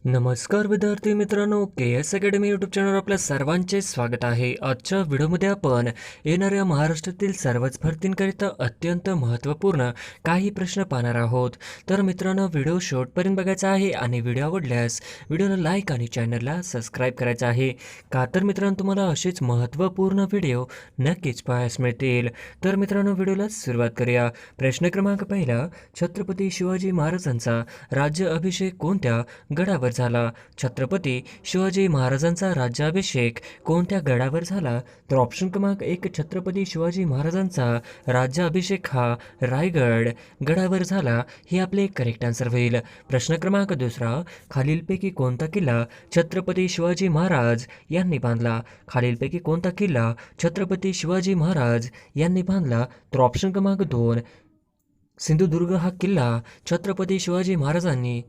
नमस्कार विद्यार्थी मित्रांनो, के एस अकॅडमी यूट्यूब चॅनल आपल्या सर्वांचे स्वागत आहे. आजच्या व्हिडिओमध्ये आपण येणाऱ्या महाराष्ट्रातील सर्वच भरतींकरिता अत्यंत महत्त्वपूर्ण काही प्रश्न पाहणार आहोत. तर मित्रांनो, व्हिडिओ शेवटपर्यंत बघायचा आहे आणि व्हिडिओ आवडल्यास व्हिडिओला लाईक आणि चॅनलला सबस्क्राईब करायचं आहे. का तर मित्रांनो, तुम्हाला असेच महत्त्वपूर्ण व्हिडिओ नक्कीच पाहायला मिळतील. तर मित्रांनो, व्हिडिओला सुरुवात करूया. प्रश्न क्रमांक पहिला, छत्रपती शिवाजी महाराजांचा राज्य अभिषेक कोणत्या गडावर झाला? छत्रपती शिवाजी महाराजांचा राज्याभिषेक कोणत्या गडावर झाला? तर ऑप्शन क्रमांक एक, छत्रपती शिवाजी महाराजांचा राज्याभिषेक हा रायगड गडावर झाला. हे आपले करेक्ट आन्सर होईल. प्रश्न क्रमांक दुसरा, खालीलपैकी कोणता किल्ला छत्रपती शिवाजी महाराज यांनी बांधला? खालीलपैकी कोणता किल्ला छत्रपती शिवाजी महाराज यांनी बांधला? तर ऑप्शन क्रमांक दोन, सिंधुदुर्ग हा किल्ला छत्रपती शिवाजी महाराजांनी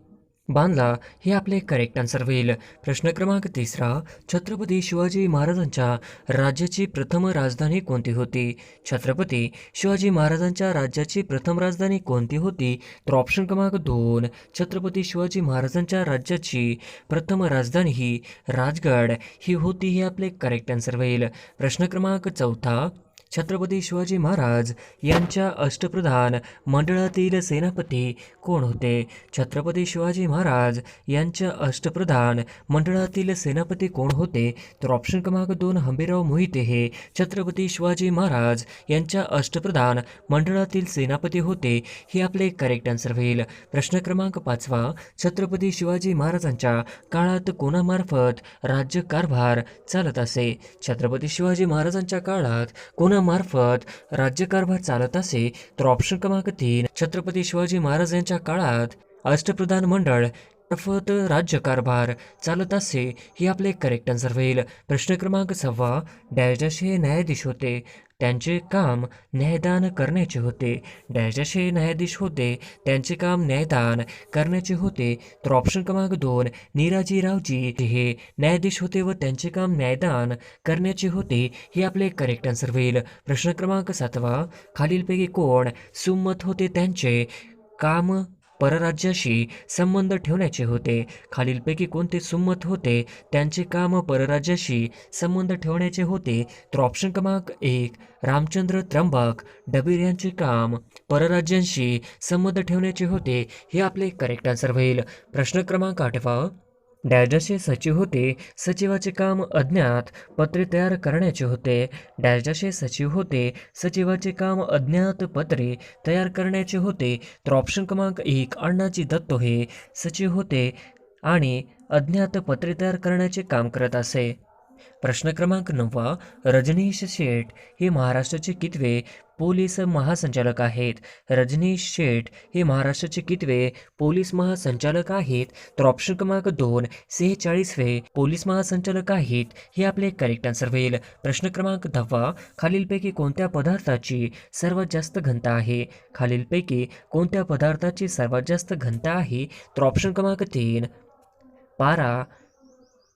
बांधला. हे आपले करेक्ट आन्सर होईल. प्रश्न क्रमांक तिसरा, छत्रपती शिवाजी महाराजांच्या राज्याची प्रथम राजधानी कोणती होती? छत्रपती शिवाजी महाराजांच्या राज्याची प्रथम राजधानी कोणती होती? तर ऑप्शन क्रमांक दोन, छत्रपती शिवाजी महाराजांच्या राज्याची प्रथम राजधानी ही राजगड ही होती. हे आपले करेक्ट आन्सर होईल. प्रश्न क्रमांक चौथा, छत्रपती शिवाजी महाराज यांच्या अष्टप्रधान मंडळातील सेनापती कोण होते? छत्रपती शिवाजी महाराज यांच्या अष्टप्रधान मंडळातील सेनापती कोण होते? तर ऑप्शन क्रमांक दोन, हंबीरराव मोहिते हे छत्रपती शिवाजी महाराज यांच्या अष्टप्रधान मंडळातील सेनापती होते. हे आपले करेक्ट आन्सर होईल. प्रश्न क्रमांक पाचवा, छत्रपती शिवाजी महाराजांच्या काळात कोणामार्फत राज्यकारभार चालत असे? छत्रपती शिवाजी महाराजांच्या काळात कोणामार्फत राज्यकारभार चालत असे? तर ऑप्शन क्रमांक तीन, छत्रपती शिवाजी महाराज यांच्या काळात अष्टप्रधान मंडळ मार्फत राज्यकारभार चालत असे. हे आपले करेक्ट आन्सर होईल. प्रश्न क्रमांक सहावा, डॅश हे न्यायाधीश होते, त्यांचे काम न्यायदान करण्याचे होते. डॅश हे न्यायाधीश होते, त्यांचे काम न्यायदान करण्याचे होते. तर ऑप्शन क्रमांक दोन, निराजीरावजी हे न्यायाधीश होते व त्यांचे काम न्यायदान करण्याचे होते. हे आपले करेक्ट आन्सर होईल. प्रश्न क्रमांक सातवा, खालीलपैकी कोण सुमत होते, त्यांचे काम परराज्याशी संबंध ठेवण्याचे होते? खालीलपैकी कोणते सुमत होते, त्यांचे काम परराज्याशी संबंध ठेवण्याचे होते? तर ऑप्शन क्रमांक एक, रामचंद्र त्र्यंबक डबीर यांचे काम परराज्यांशी संबंध ठेवण्याचे होते. हे आपले करेक्ट आन्सर होईल. प्रश्न क्रमांक आठवा, डॅशचे सचिव होते, सचिवाचे काम अज्ञात पत्रे तयार करण्याचे होते. डॅशचे सचिव होते, सचिवाचे काम अज्ञात पत्रे तयार करण्याचे होते. तर ऑप्शन क्रमांक एक, अण्णाजी दत्तो हे सचिव होते आणि अज्ञात पत्रे तयार करण्याचे काम करत असे. प्रश्न क्रमांक नववा, रजनीश शेठ हे महाराष्ट्राचे कितवे पोलीस महासंचालक आहेत? रजनीश शेठ हे महाराष्ट्राचे कितवे पोलीस महासंचालक आहेत? तर ऑप्शन क्रमांक दोन, 46वे पोलीस महासंचालक आहेत. हे आपले करेक्ट आन्सर होईल. प्रश्न क्रमांक 10, खालीलपैकी कोणत्या पदार्थाची सर्वात जास्त घनता आहे? खालीलपैकी कोणत्या पदार्थाची सर्वात जास्त घनता आहे? तर ऑप्शन क्रमांक तीन, पारा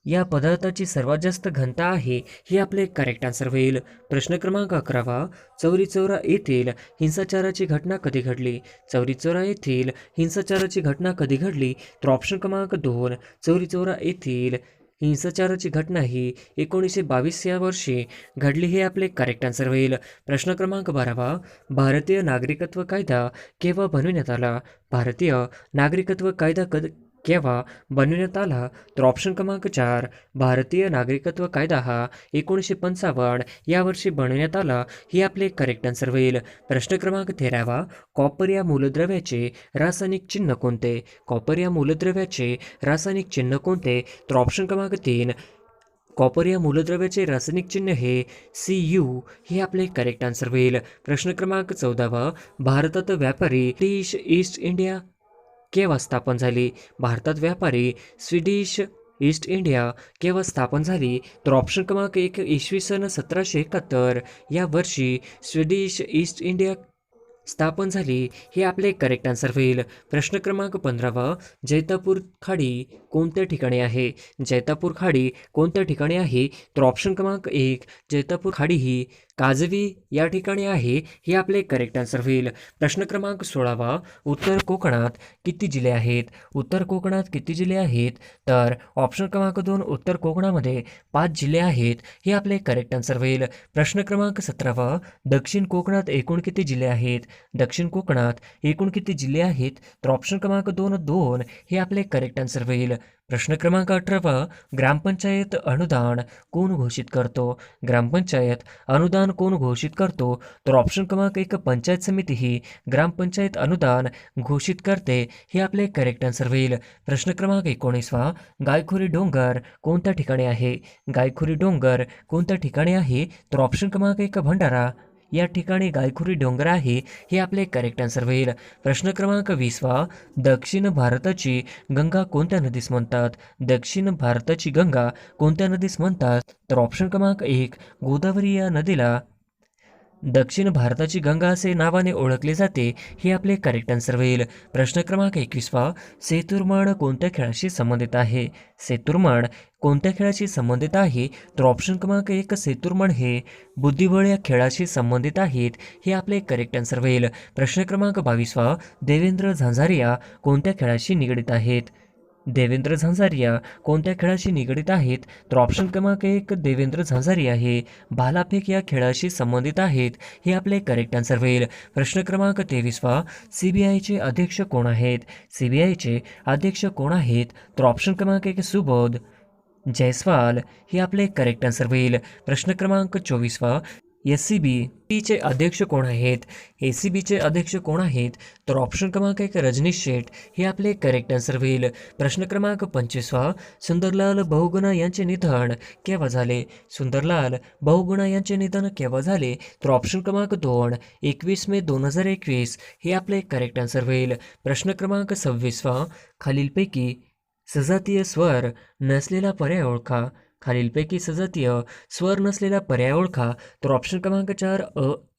या पदार्थाची सर्वात जास्त घनता आहे. हे आपले करेक्ट आन्सर होईल. प्रश्न क्रमांक 11, चौरी चौरा येथील हिंसाचाराची घटना कधी घडली? चौरी चौरा येथील हिंसाचाराची घटना कधी घडली? तर ऑप्शन क्रमांक दोन, चौरी चौरा येथील हिंसाचाराची घटना ही 1922 या वर्षी घडली. हे आपले करेक्ट आन्सर होईल. प्रश्न क्रमांक 12, भारतीय नागरिकत्व कायदा केव्हा बनवण्यात आला? भारतीय नागरिकत्व कायदा केव्हा बनवण्यात आला? तर ऑप्शन क्रमांक चार, भारतीय नागरिकत्व कायदा हा 1955 या वर्षी बनवण्यात आला. हे आपले करेक्ट आन्सर होईल. प्रश्न क्रमांक 13, कॉपर या मूलद्रव्याचे रासायनिक चिन्ह कोणते? कॉपर या मूलद्रव्याचे रासायनिक चिन्ह कोणते? तर ऑप्शन क्रमांक तीन, कॉपर या मूलद्रव्याचे रासायनिक चिन्ह हे Cu. हे आपले करेक्ट आन्सर होईल. प्रश्न क्रमांक 14, भारतात व्यापारी ब्रिटिश ईस्ट इंडिया केव्हा स्थापन झाली? भारतात व्यापारी स्वीडिश ईस्ट इंडिया केव्हा स्थापन झाली? तर ऑप्शन क्रमांक एक, इसवी सन 1771 या वर्षी स्वीडिश ईस्ट इंडिया स्थापन झाली. हे आपले करेक्ट आन्सर होईल. प्रश्न क्रमांक 15, जैतापूर खाडी कोणत्या ठिकाणी आहे? जैतापूर खाडी कोणत्या ठिकाणी आहे? तर ऑप्शन क्रमांक एक, जैतापूर खाडी ही काजवी या ठिकाणी आहे, हे आपले करेक्ट आन्सर होईल. प्रश्न क्रमांक 16वा, उत्तर कोकणात किती जिल्हे आहेत? उत्तर कोकणात किती जिल्हे आहेत? तर ऑप्शन क्रमांक 2, उत्तर कोकणामध्ये 5 जिल्हे आहेत, हे आपले करेक्ट आन्सर होईल. प्रश्न क्रमांक 17वा, दक्षिण कोकणात एकूण किती जिल्हे आहेत? दक्षिण कोकणात एकूण किती जिल्हे आहेत? तर ऑप्शन क्रमांक 2 हे आपले करेक्ट आन्सर होईल. प्रश्न क्रमांक 18वा, ग्रामपंचायत अनुदान कोण घोषित करतो? ग्रामपंचायत अनुदान कोण घोषित करतो? तर ऑप्शन क्रमांक 1, पंचायत समिती ही ग्रामपंचायत अनुदान घोषित करते, हे आपले करेक्ट आन्सर होईल. प्रश्न क्रमांक 19वा, गायखुरी डोंगर कोणत्या ठिकाणी आहे? गायखुरी डोंगर कोणत्या ठिकाणी आहे? तर ऑप्शन क्रमांक 1, भंडारा या ठिकाणी गायखुरी डोंगर आहे, हे आपले करेक्ट आन्सर होईल. प्रश्न क्रमांक 20वा, दक्षिण भारताची गंगा कोणत्या नदीस म्हणतात? दक्षिण भारताची गंगा कोणत्या नदीस म्हणतात? तर ऑप्शन क्रमांक 1, गोदावरी या नदीला दक्षिण भारताची गंगा असे नावाने ओळखले जाते, हे आपले करेक्ट आन्सर होईल. प्रश्न क्रमांक 21वा, सेतुरमाळ कोणत्या खेळाशी संबंधित आहे? सेतुरमाळ कोणत्या खेळाशी संबंधित आहे? तर ऑप्शन क्रमांक 1, सेतुरमाळ हे बुद्धिबळ या खेळाशी संबंधित आहेत, हे आपले करेक्ट आन्सर होईल. प्रश्न क्रमांक 22वा, देवेंद्र झांझारिया कोणत्या खेळाशी निगडीत आहेत? देवेंद्र झांझारिया कोणत्या खेळाशी निगडीत आहेत? तर ऑप्शन क्रमांक 1, देवेंद्र झांझारिया हे भालाफेक या खेळाशी संबंधित आहेत, हे आपले करेक्ट आन्सर होईल. प्रश्न क्रमांक 23वा, CBIचे अध्यक्ष कोण आहेत? CBIचे अध्यक्ष कोण आहेत? तर ऑप्शन क्रमांक 1, सुबोध जयस्वाल हे आपले करेक्ट आन्सर होईल. प्रश्न क्रमांक 24वा, SCBचे अध्यक्ष कोण आहेत? ACBचे अध्यक्ष कोण आहेत? तर ऑप्शन क्रमांक 1, रजनीश शेठ हे आपले करेक्ट आन्सर होईल. प्रश्न क्रमांक 25वा, सुंदरलाल बहुगुणा यांचे निधन केव्हा झाले? सुंदरलाल बहुगुणा यांचे निधन केव्हा झाले? तर ऑप्शन क्रमांक 2, 21 मे 2021 हे आपले करेक्ट आन्सर होईल. प्रश्न क्रमांक 26वा, खालीलपैकी सजातीय स्वर नसलेला पर्याय ओळखा. खालीलपैकी सजातीय स्वर नसलेला पर्याय ओळखा. तर ऑप्शन क्रमांक 4,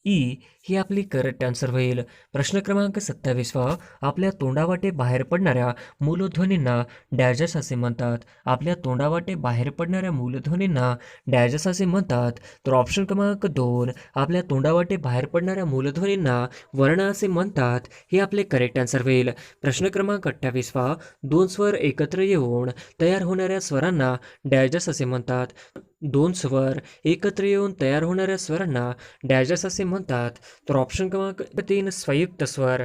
ई ही आपली करेक्ट आन्सर होईल. प्रश्न क्रमांक 27वा, आपल्या तोंडावाटे बाहेर पडणाऱ्या मूलध्वनींना डॅशेस असे म्हणतात. आपल्या तोंडावाटे बाहेर पडणाऱ्या मूलध्वनींना डॅशेस असे म्हणतात. तर ऑप्शन क्रमांक 2, आपल्या तोंडावाटे बाहेर पडणाऱ्या मूलध्वनींना वर्ण असे म्हणतात, हे आपले करेक्ट आन्सर होईल. प्रश्न क्रमांक 28वा, 2 स्वर एकत्र येऊन तयार होणाऱ्या स्वरांना डॅशेस असे म्हणतात. 2 स्वर एकत्र येऊन तयार होणाऱ्या स्वरांना डॅशेस असे म्हणतात. तर ऑप्शन क्रमांक 3, संयुक्त स्वर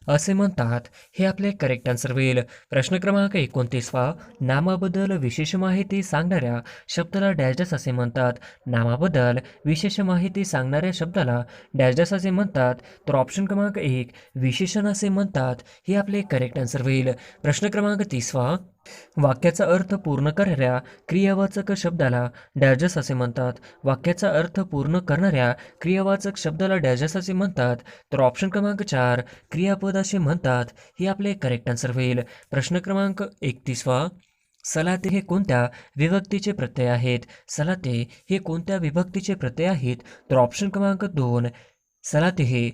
असे म्हणतात, हे आपले करेक्ट आन्सर होईल. प्रश्न क्रमांक 29वा, नामाबद्दल विशेष माहिती सांगणाऱ्या शब्दाला डॅशेस असे म्हणतात. नामाबद्दल विशेष माहिती सांगणाऱ्या शब्दाला डॅशेस असे म्हणतात. तर ऑप्शन क्रमांक 1, विशेषण असे म्हणतात, हे आपले करेक्ट आन्सर होईल. प्रश्न क्रमांक 30वा, वाक्याचा अर्थ पूर्ण करणाऱ्या क्रियावाचक शब्दाला डॅशेस असे म्हणतात. वाक्याचा अर्थ पूर्ण करणाऱ्या क्रियावाचक शब्दाला डॅशेस असे म्हणतात. तर ऑप्शन क्रमांक 4, क्रियापद असे म्हणतात, हे आपले करेक्ट आन्सर होईल. प्रश्न क्रमांक 31वा, सलाते हे कोणत्या विभक्तीचे प्रत्यय आहेत? सलाते हे कोणत्या विभक्तीचे प्रत्यय आहेत? तर ऑप्शन क्रमांक 2, सलाते हे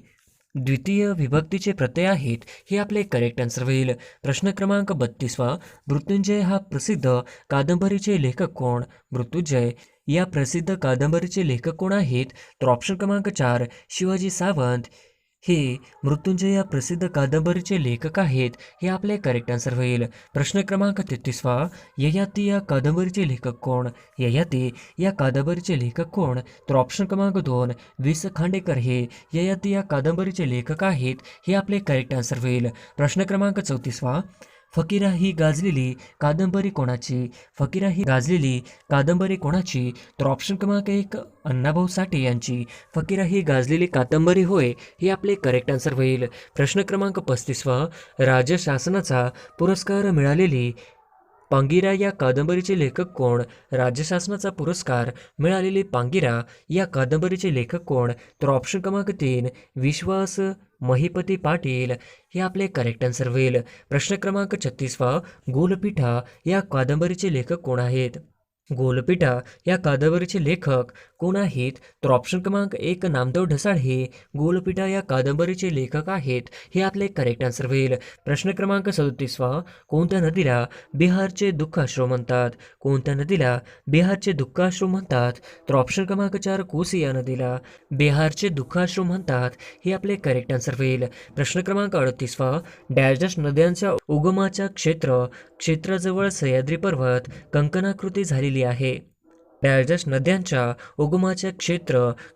द्वितीय विभक्तीचे प्रत्यय आहेत, हे आपले करेक्ट आन्सर होईल. प्रश्न क्रमांक 32वा, मृत्युंजय हा प्रसिद्ध कादंबरीचे लेखक कोण? मृत्युंजय या प्रसिद्ध कादंबरीचे लेखक कोण आहेत? तर ऑप्शन क्रमांक 4, शिवाजी सावंत हे मृत्युंजय या प्रसिद्ध कादंबरीचे लेखक आहेत, हे आपले करेक्ट आन्सर होईल. प्रश्न क्रमांक 33वा, ययाती या कादंबरीचे लेखक कोण? ययाती या कादंबरीचे लेखक कोण? तर ऑप्शन क्रमांक 2, वि. स. खांडेकर हे ययाती या कादंबरीचे लेखक आहेत, हे आपले करेक्ट आन्सर होईल. प्रश्न क्रमांक 34वा, फकीरा ही गाजलेली कादंबरी कोणाची? फकीरा ही गाजलेली कादंबरी कोणाची? तर ऑप्शन क्रमांक 1, अण्णाभाऊ साठे यांची फकीरा ही गाजलेली कादंबरी होय, हे आपले करेक्ट आन्सर होईल. प्रश्न क्रमांक 35वा, राज्य शासनाचा पुरस्कार मिळालेली पांगिरा या कादंबरीचे लेखक कोण? राज्य शासनाचा पुरस्कार मिळालेली पांगिरा या कादंबरीचे लेखक कोण? तर ऑप्शन क्रमांक 3, विश्वास महिपती पाटील हे आपले करेक्ट आन्सर होईल. प्रश्न क्रमांक 36वा, गोलपीठा या कादंबरीचे लेखक कोण आहेत? गोलपिटा या कादंबरीचे लेखक कोण आहेत? तर ऑप्शन क्रमांक 1 नामदेव ढसाळ हे गोलपिटा या कादंबरीचे लेखक आहेत. हे आपले करेक्ट आन्सर होईल. प्रश्न क्रमांक 37 कोणत्या नदीला बिहारचे दुःखाश्रू म्हणतात? कोणत्या नदीला बिहारचे दुःखाश्रू म्हणतात? तर ऑप्शन क्रमांक 4 कोसी या नदीला बिहारचे दुःखाश्रू म्हणतात. हे आपले करेक्ट आन्सर होईल. प्रश्न क्रमांक 38 डॅश नद्यांच्या उगमाच्या क्षेत्राजवळ सह्याद्री पर्वत कंकणाकृती झालेली आहे. डॅश नद्यांच्या उगमाच्या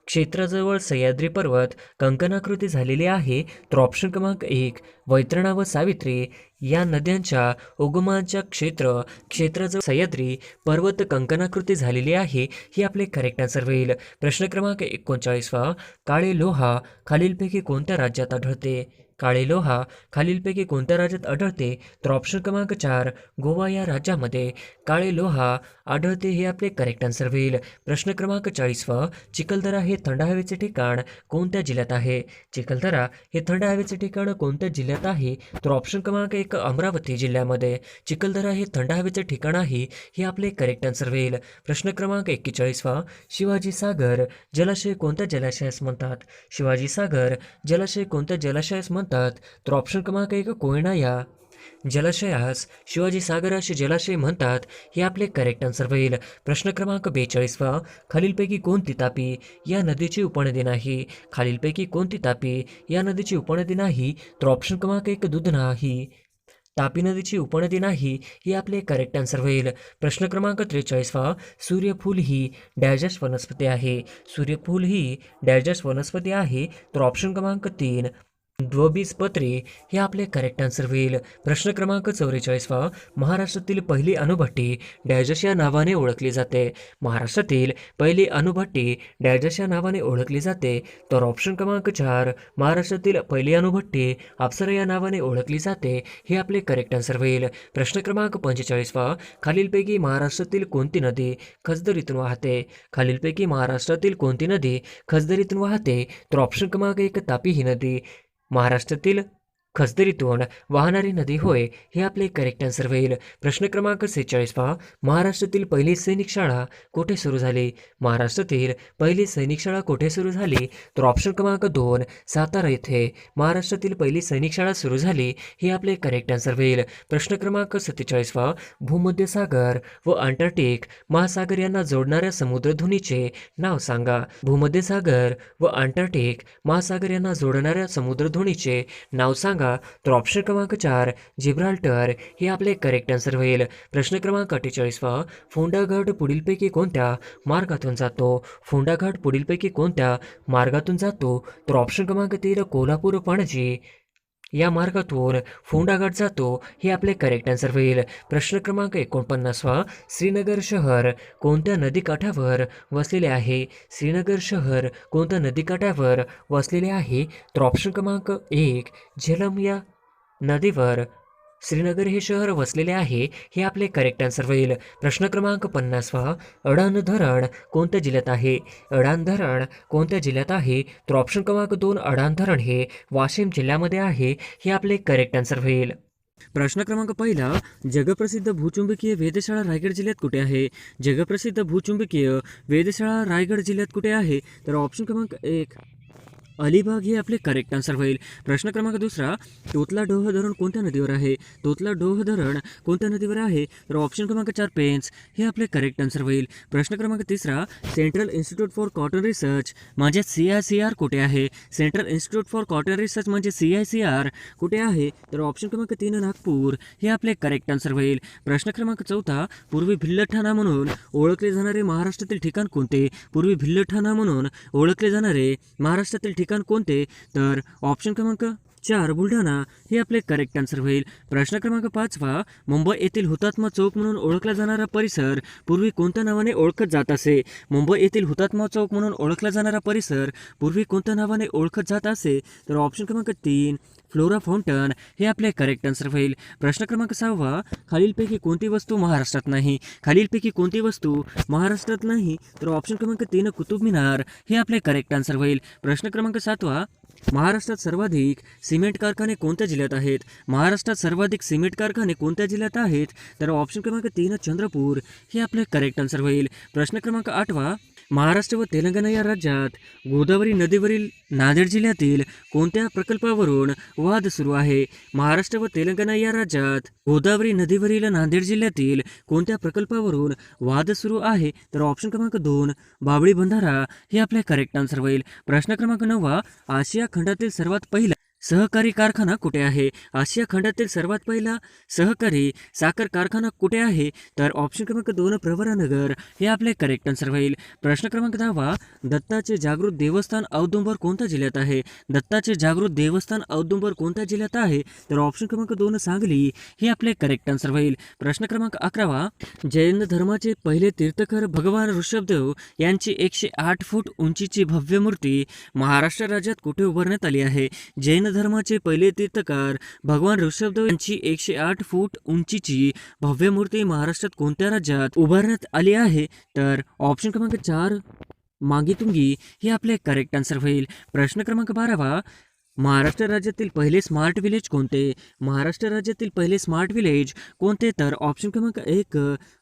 क्षेत्राजवळ सह्याद्री पर्वत कंकणाकृती झालेली आहे. तर ऑप्शन क्रमांक 1 वैतरणा व सावित्री या नद्यांच्या उगमाच्या क्षेत्राजवळ सह्याद्री पर्वत कंकणाकृती झालेली आहे. ही आपले करेक्ट आन्सर होईल. प्रश्न क्रमांक 39 काळे लोहा खालीलपैकी कोणत्या राज्यात आढळते? काळे लोहा खालीलपैकी कोणत्या राज्यात आढळते? तर ऑप्शन क्रमांक 4 गोवा या राज्यामध्ये काळे लोहा आढळते. हे आपले करेक्ट आन्सर होईल. प्रश्न क्रमांक 40 चिखलदरा हे थंड हवेचे ठिकाण कोणत्या जिल्ह्यात आहे? चिखलदरा हे थंड हवेचे ठिकाण कोणत्या जिल्ह्यात आहे? तर ऑप्शन क्रमांक 1 अमरावती जिल्ह्यामध्ये चिखलदरा हे थंड हवेचे ठिकाण आहे. हे आपले करेक्ट आन्सर होईल. प्रश्न क्रमांक 41 शिवाजी सागर जलाशय कोणत्या जलाशयास म्हणतात? शिवाजी सागर जलाशय कोणत्या जलाशयास म्हणतात? तर ऑप्शन क्रमांक 1 कोयना या जलाशयास शिवाजी सागर असे जलाशय म्हणतात. हे आपले करेक्ट आन्सर होईल. प्रश्न क्रमांक 42 खालीलपैकी कोणती तापी या नदीची उपनदी नाही? खालीलपैकी कोणती तापी या नदीची उपनदी नाही? तर ऑप्शन क्रमांक 1 दुधना ही तापी नदीची उपनदी नाही. ही आपले करेक्ट आन्सर होईल. प्रश्न क्रमांक 43 सूर्यफूल ही डॅश वनस्पती आहे? सूर्यफूल ही डॅश वनस्पती आहे. तर ऑप्शन क्रमांक 3 द्विबीजपत्री हे आपले करेक्ट आन्सर होईल. प्रश्न क्रमांक 44 महाराष्ट्रातील पहिली अणुभट्टी डॅश या नावाने ओळखली जाते? महाराष्ट्रातील पहिली अणुभट्टी डॅश या नावाने ओळखली जाते. तर ऑप्शन क्रमांक 4 महाराष्ट्रातील पहिली अणुभट्टी अप्सरा या नावाने ओळखली जाते. हे आपले करेक्ट आन्सर होईल. प्रश्न क्रमांक 45 खालीलपैकी महाराष्ट्रातील कोणती नदी खसदरीतून वाहते? खालीलपैकी महाराष्ट्रातील कोणती नदी खसदरीतून वाहते? तर ऑप्शन क्रमांक 1 तापी ही नदी महाराष्ट्रातील खसदरीतून वाहणारी नदी होय. हे आपले करेक्ट आन्सर होईल. प्रश्न क्रमांक 46 महाराष्ट्रातील पहिली सैनिक शाळा कुठे सुरू झाली? महाराष्ट्रातील पहिली सैनिक शाळा कुठे सुरू झाली? तर ऑप्शन क्रमांक 2 सातारा येथे महाराष्ट्रातील पहिली सैनिक शाळा सुरू झाली. हे आपले करेक्ट आन्सर होईल. प्रश्न क्रमांक 47 भूमध्य सागर व अंटार्क्टिक महासागर यांना जोडणाऱ्या समुद्रधुनीचे नाव सांगा? भूमध्य सागर व अंटार्क्टिक महासागर यांना जोडणाऱ्या समुद्रधुनीचे नाव सांगा? तर ऑप्शन क्रमांक 4 जिब्राल्टर हे आपले करेक्ट आन्सर होईल. प्रश्न क्रमांक 48 फोंडा घाट पुढीलपैकी कोणत्या मार्गातून जातो? फोंडा घाट पुढीलपैकी कोणत्या मार्गातून जातो? तर ऑप्शन क्रमांक 3 कोल्हापूर पणजी या मार्गातून फोंडा घाट जातो. हे आपले करेक्ट आन्सर होईल. प्रश्न क्रमांक 49 श्रीनगर शहर कोणत्या नदीकाठावर वसलेले आहे? श्रीनगर शहर कोणत्या नदीकाठावर वसलेले आहे? तर ऑप्शन क्रमांक 1 झेलम या नदीवर श्रीनगर हे शहर वसलेले आहे. हे आपले करेक्ट आन्सर होईल. प्रश्न क्रमांक 50 अडाण धरण कोणत्या जिल्ह्यात आहे? अडाण धरण कोणत्या जिल्ह्यात आहे? तर ऑप्शन क्रमांक 2 अडाण धरण हे वाशिम जिल्ह्यामध्ये आहे. हे आपले करेक्ट आन्सर होईल. प्रश्न क्रमांक 1 जगप्रसिद्ध भूचुंबकीय वेधशाळा रायगड जिल्ह्यात कुठे आहे? जगप्रसिद्ध भूचुंबकीय वेधशाळा रायगड जिल्ह्यात कुठे आहे? तर ऑप्शन क्रमांक 1 अलिबाग हे आपले करेक्ट आन्सर होईल. प्रश्न क्रमांक 2 तोतला डोह धरण कोणत्या नदीवर आहे? तोतला डोह धरण कोणत्या नदीवर आहे? तर ऑप्शन क्रमांक 4 पेंच हे आपले करेक्ट आन्सर होईल. प्रश्न क्रमांक 3 central institute for cotton research म्हणजे CICR कुठे आहे? Central institute for cotton research म्हणजे CICR कुठे आहे? तर ऑप्शन क्रमांक 3 नागपूर हे आपले करेक्ट आन्सर होईल. प्रश्न क्रमांक 4 पूर्वी भिल्लठाणा म्हणून ओळखले जाणारे महाराष्ट्रातील ठिकाण कोणते? पूर्वी भिल्लठाणा म्हणून ओळखले जाणारे महाराष्ट्रातील ठिकाण कोणते? तर ऑप्शन क्रमांक 4 बुलढाणा हे आपले करेक्ट आन्सर होईल. प्रश्न क्रमांक 5 मुंबई येथील हुतात्मा चौक म्हणून ओळखला जाणारा परिसर पूर्वी कोणत्या नावाने ओळखत जात असे? मुंबई येथील हुतात्मा चौक म्हणून ओळखला जाणारा परिसर पूर्वी कोणत्या नावाने ओळखत जात असे? तर ऑप्शन क्रमांक 3 फ्लोरा फाउंटन हे आपले करेक्ट आन्सर होईल. प्रश्न क्रमांक 6 खालीलपैकी कोणती वस्तू महाराष्ट्रात नाही? खालीलपैकी कोणती वस्तू महाराष्ट्रात नाही? तर ऑप्शन क्रमांक 3 कुतुब मिनार हे आपले करेक्ट आन्सर होईल. प्रश्न क्रमांक 7 महाराष्ट्रात सर्वाधिक सिमेंट कारखाने कोणत्या जिल्ह्यात आहेत? महाराष्ट्रात सर्वाधिक सिमेंट कारखाने कोणत्या जिल्ह्यात आहेत? तर ऑप्शन क्रमांक 3 चंद्रपूर हे आपले करेक्ट आन्सर होईल. प्रश्न क्रमांक 8 महाराष्ट्र व तेलंगणा या राज्यात गोदावरी नदीवरील नांदेड जिल्ह्यातील कोणत्या प्रकल्पावरून वाद सुरू आहे? महाराष्ट्र व तेलंगणा या राज्यात गोदावरी नदीवरील नांदेड जिल्ह्यातील कोणत्या प्रकल्पावरून वाद सुरू आहे? तर ऑप्शन क्रमांक 2 बावळी बंधारा हे आपले करेक्ट आन्सर होईल. प्रश्न क्रमांक 9 आशिया खंडातील सर्वात पहिला सहकारी कारखाना कुठे आहे? आशिया खंडातील सर्वात पहिला सहकारी साखर कारखाना कुठे आहे? तर ऑप्शन क्रमांक 2 प्रवरानगर हे आपले करेक्ट आन्सर होईल. प्रश्न क्रमांक 10 दत्ताचे जागृत देवस्थान औदुंबर कोणत्या जिल्ह्यात आहे? दत्ताचे जागृत देवस्थान औदुंबर कोणत्या जिल्ह्यात आहे? तर ऑप्शन क्रमांक 2 सांगली हे आपले करेक्ट आन्सर होईल. प्रश्न क्रमांक 11 जैन धर्माचे पहिले तीर्थकर भगवान ऋषभदेव यांची 108 फूट उंचीची भव्य मूर्ती महाराष्ट्र राज्यात कुठे उभारण्यात आली आहे? जैन धर्माचे पहिले तीर्थकार भगवान ऋषभदेव यांची 108 फूट उंचीची भव्य मूर्ती महाराष्ट्रात कोणत्या राज्यात उभारण्यात आली आहे? तर ऑप्शन क्रमांक 4 मांगीतुंगी हे आपले करेक्ट आन्सर होईल. प्रश्न क्रमांक 12 महाराष्ट्र राज्यातील पहिले स्मार्ट विलेज कोणते? महाराष्ट्र राज्यातील पहिले स्मार्ट विलेज कोणते? तर ऑप्शन क्रमांक 1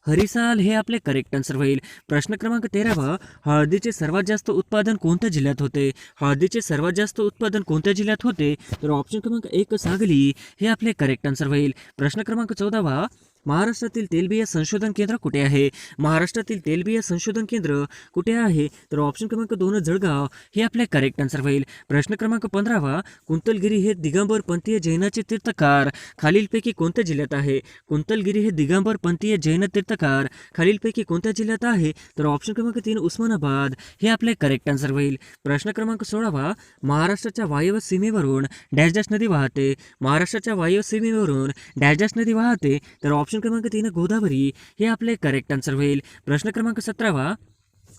हरिसाल हे आपले करेक्ट आन्सर होईल. प्रश्न क्रमांक 13 हळदीचे सर्वात जास्त उत्पादन कोणत्या जिल्ह्यात होते? हळदीचे सर्वात जास्त उत्पादन कोणत्या जिल्ह्यात होते? तर ऑप्शन क्रमांक 1 सांगली हे आपले करेक्ट आन्सर होईल. प्रश्न क्रमांक 14 महाराष्ट्रातील तेलबिया संशोधन केंद्र कुठे आहे? महाराष्ट्रातील तेलबिया संशोधन केंद्र कुठे आहे? तर ऑप्शन क्रमांक 2 जळगाव हे आपले करेक्ट आन्सर होईल. प्रश्न क्रमांक 15 कुंतलगिरी हे दिगंबर पंथीय जैनाचे तीर्थकार खालीलपैकी कोणत्या जिल्ह्यात आहे? कुंतलगिरी हे दिगंबर पंथीय जैन तीर्थकार खालीलपैकी कोणत्या जिल्ह्यात आहे? तर ऑप्शन क्रमांक 3 उस्मानाबाद हे आपले करेक्ट आन्सर होईल. प्रश्न क्रमांक 16 महाराष्ट्राच्या वायव्य सीमेवरून डॅश डॅश नदी वाहते? महाराष्ट्राच्या वायव्य सीमेवरून डॅश डॅश नदी वाहते? तर ऑप्शन क्रमांक 3 गोदावरी हे आपले करेक्ट आन्सर होईल. प्रश्न क्रमांक 17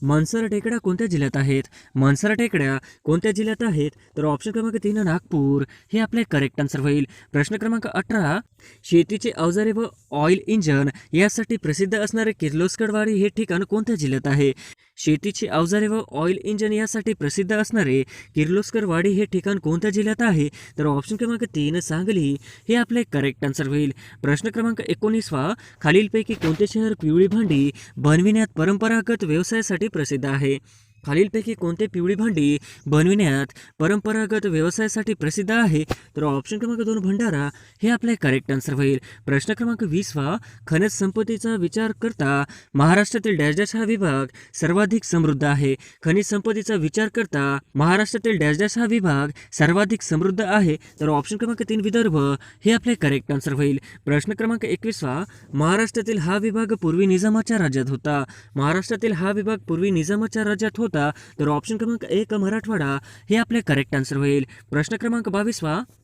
मनसर टेकड्या कोणत्या जिल्ह्यात आहेत? मनसर टेकड्या कोणत्या जिल्ह्यात आहेत? तर ऑप्शन क्रमांक 3 नागपूर हे आपले करेक्ट आन्सर होईल. प्रश्न क्रमांक 18 शेतीचे अवजारे व ऑइल इंजन यासाठी प्रसिद्ध असणारे किर्लोस्करवाडी हे ठिकाण कोणत्या जिल्ह्यात आहे? शेतीची अवजारे व ऑइल इंजन यासाठी प्रसिद्ध असणारे किर्लोस्करवाडी हे ठिकाण कोणत्या जिल्ह्यात आहे? तर ऑप्शन क्रमांक 3 सांगली हे आपले करेक्ट आन्सर होईल. प्रश्न क्रमांक 19 खालीलपैकी कोणते शहर पिवळी भांडी बनविण्यात परंपरागत व्यवसायासाठी प्रसिद्ध आहे? खालीलपैकी कोणते पिवळी भांडी बनविण्यात परंपरागत व्यवसायासाठी प्रसिद्ध आहे? तर ऑप्शन क्रमांक 2 भंडारा हे आपले करेक्ट आन्सर होईल. प्रश्न क्रमांक 20 खनिज संपत्तीचा विचार करता महाराष्ट्रातील डॅश डॅश हा विभाग सर्वाधिक समृद्ध आहे? खनिज संपत्तीचा विचार करता महाराष्ट्रातील डॅश डॅश हा विभाग सर्वाधिक समृद्ध आहे? तर ऑप्शन क्रमांक 3 विदर्भ हे आपले करेक्ट आन्सर होईल. प्रश्न क्रमांक 21 महाराष्ट्रातील हा विभाग पूर्वी निजामाच्या राज्यात होता? महाराष्ट्रातील हा विभाग पूर्वी निजामाच्या राज्यात होता? तर ऑप्शन क्रमांक 1 मराठवाडा हे आपले करेक्ट आन्सर होईल. प्रश्न क्रमांक 22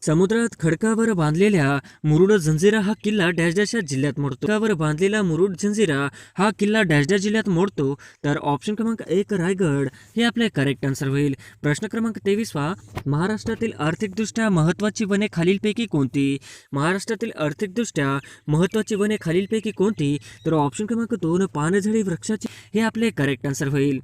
समुद्रात खडकावर बांधलेल्या मुरुड जंजिरा हा किल्ला डॅश डॅश या जिल्ह्यात मोडतो? खडकावर बांधलेला मुरुड जंजिरा हा किल्ला डॅश डॅश जिल्ह्यात मोडतो? तर ऑप्शन क्रमांक 1 रायगड हे आपले करेक्ट आन्सर होईल. प्रश्न क्रमांक 23 महाराष्ट्रातील आर्थिकदृष्ट्या महत्त्वाची वने खालीलपैकी कोणती? महाराष्ट्रातील आर्थिकदृष्ट्या महत्त्वाची वने खालीलपैकी कोणती? तर ऑप्शन क्रमांक 2 पानझडी वृक्षाची हे आपले करेक्ट आन्सर होईल.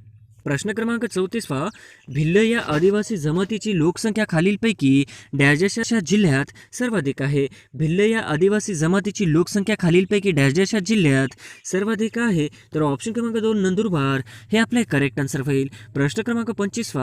प्रश्न क्रमांक 34 भिल्ल या आदिवासी जमातीची लोकसंख्या खालीलपैकी डॅश डॅश या जिल्ह्यात सर्वाधिक आहे? भिल्ल या आदिवासी जमातीची लोकसंख्या खालीलपैकी डॅश डॅश या जिल्ह्यात सर्वाधिक आहे? तर ऑप्शन क्रमांक 2 नंदुरबार हे आपले करेक्ट आन्सर होईल. प्रश्न क्रमांक 25